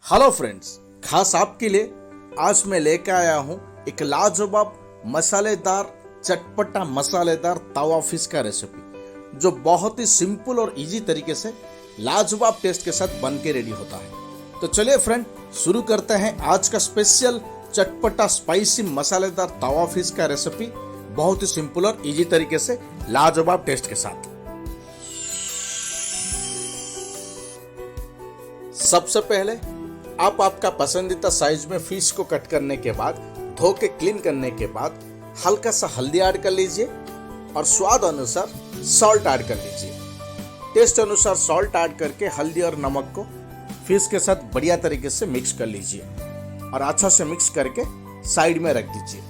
Hello friends, खास आपके लिए आज मैं लेकर आया हूं एक लाजवाब मसालेदार चटपटा मसालेदार तवा फिश का रेसिपी जो बहुत ही सिंपल और इजी तरीके से लाजवाब टेस्ट के साथ बन के रेडी होता है। तो चलिए फ्रेंड, शुरू करते हैं आज का स्पेशल चटपटा स्पाइसी मसालेदार तवा फिश का रेसिपी बहुत ही सिंपल और इजी तरीके से लाजवाब टेस्ट के साथ। सबसे पहले आप आपका पसंदीदा साइज में फिश को कट करने के बाद धो के क्लीन करने के बाद हल्का सा हल्दी ऐड कर लीजिए और स्वाद अनुसार सॉल्ट ऐड कर लीजिए। टेस्ट अनुसार सॉल्ट ऐड करके हल्दी और नमक को फिश के साथ बढ़िया तरीके से मिक्स कर लीजिए और अच्छा से मिक्स करके साइड में रख दीजिए।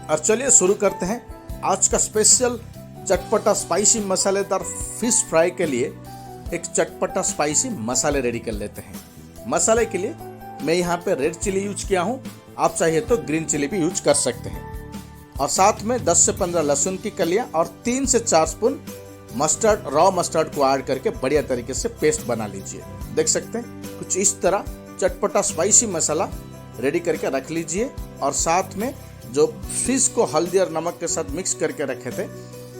और चलिए शुरू करते हैं आज का स्पेशल चटपटा स्पाइसी मसालेदार फिश फ्राई के लिए एक चटपटा स्पाइसी मसाले रेडी कर लेते हैं। मसाले के लिए मैं यहाँ पे रेड चिली यूज किया हूँ, आप चाहिए तो ग्रीन चिली भी यूज कर सकते हैं। और साथ में 10 से 15 लहसुन की कलियाँ और 3 से 4 स्पून मस्टर्ड, रॉ मस्टर्ड को ऐड करके बढ़िया तरीके से पेस्ट बना लीजिए। देख सकते हैं कुछ इस तरह चटपटा स्पाइसी मसाला रेडी करके रख लीजिए। और साथ में जो फिश को हल्दी और नमक के साथ मिक्स करके रखे थे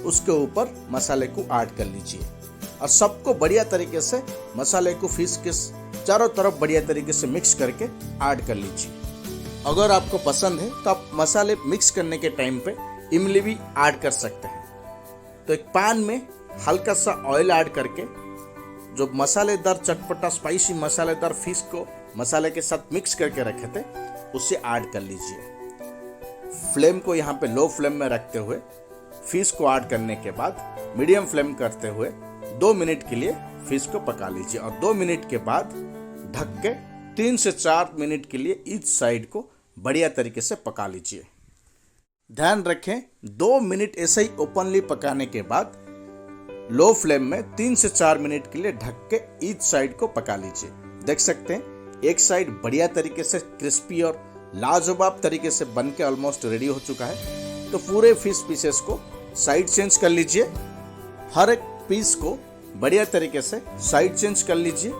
उसके ऊपर मसाले को ऐड कर लीजिए और सबको बढ़िया तरीके से मसाले को फिश के चारों तरफ बढ़िया तरीके से मिक्स करके ऐड कर लीजिए। अगर आपको पसंद है तो आप मसाले मिक्स करने के टाइम पे इमली भी ऐड कर सकते हैं। तो एक पैन में हल्का सा ऑयल ऐड करके जो मसालेदार चटपटा स्पाइसी मसालेदार फिश को मसाले के साथ मिक्स करके रखे थे उसे ऐड कर लीजिए। फ्लेम को यहाँ पे लो फ्लेम में रखते हुए फिश को ऐड करने के बाद मीडियम फ्लेम करते हुए 2 मिनट के लिए फिश को पका लीजिए और 2 मिनट के बाद ढक के 3 से 4 मिनट के लिए ईच साइड को बढ़िया तरीके से पका लीजिए। ध्यान रखें 2 मिनट ऐसे ही ओपनली पकाने के बाद लो फ्लेम में 3 से 4 मिनट के लिए ढक के ईच साइड को पका लीजिए। देख सकते हैं एक साइड बढ़िया तरीके से क्रिस्पी और लाजवाब तरीके से बन के ऑलमोस्ट रेडी हो चुका है। तो पूरे फिश पीसेस को साइड चेंज कर लीजिए। हर एक पीस को बढ़िया तरीके से साइड चेंज कर लीजिए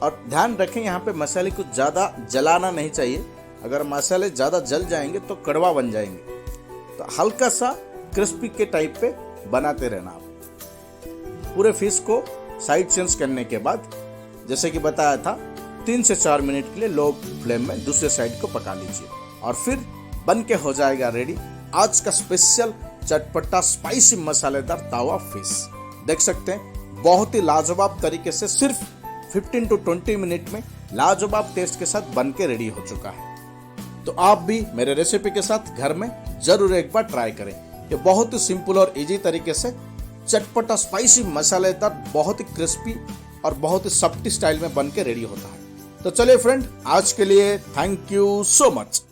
और ध्यान रखें यहाँ पे मसाले को ज़्यादा जलाना नहीं चाहिए। अगर मसाले ज़्यादा जल जाएंगे तो कड़वा बन जाएंगे। तो हल्का सा क्रिस्पी के टाइप पे बनाते रहना। आप पूरे फिश को साइड चेंज करने के बाद जैसे कि बताया था 3 से 4 मिनट के लिए लो फ्लेम में दूसरे साइड को पका लीजिए और फिर बन के हो जाएगा रेडी आज का स्पेशल चटपटा स्पाइसी मसालेदार तावा फिश। देख सकते हैं बहुत ही लाजवाब तरीके से सिर्फ 15 to 20 मिनट में लाजवाब टेस्ट के साथ बन के रेडी हो चुका है। तो आप भी मेरे रेसिपी के साथ घर में जरूर एक बार ट्राई करें। ये बहुत ही सिंपल और इजी तरीके से चटपटा स्पाइसी मसालेदार बहुत ही क्रिस्पी और बहुत ही सॉफ्टी स्टाइल में बन के रेडी होता है। तो चलिए फ्रेंड, आज के लिए थैंक यू सो मच।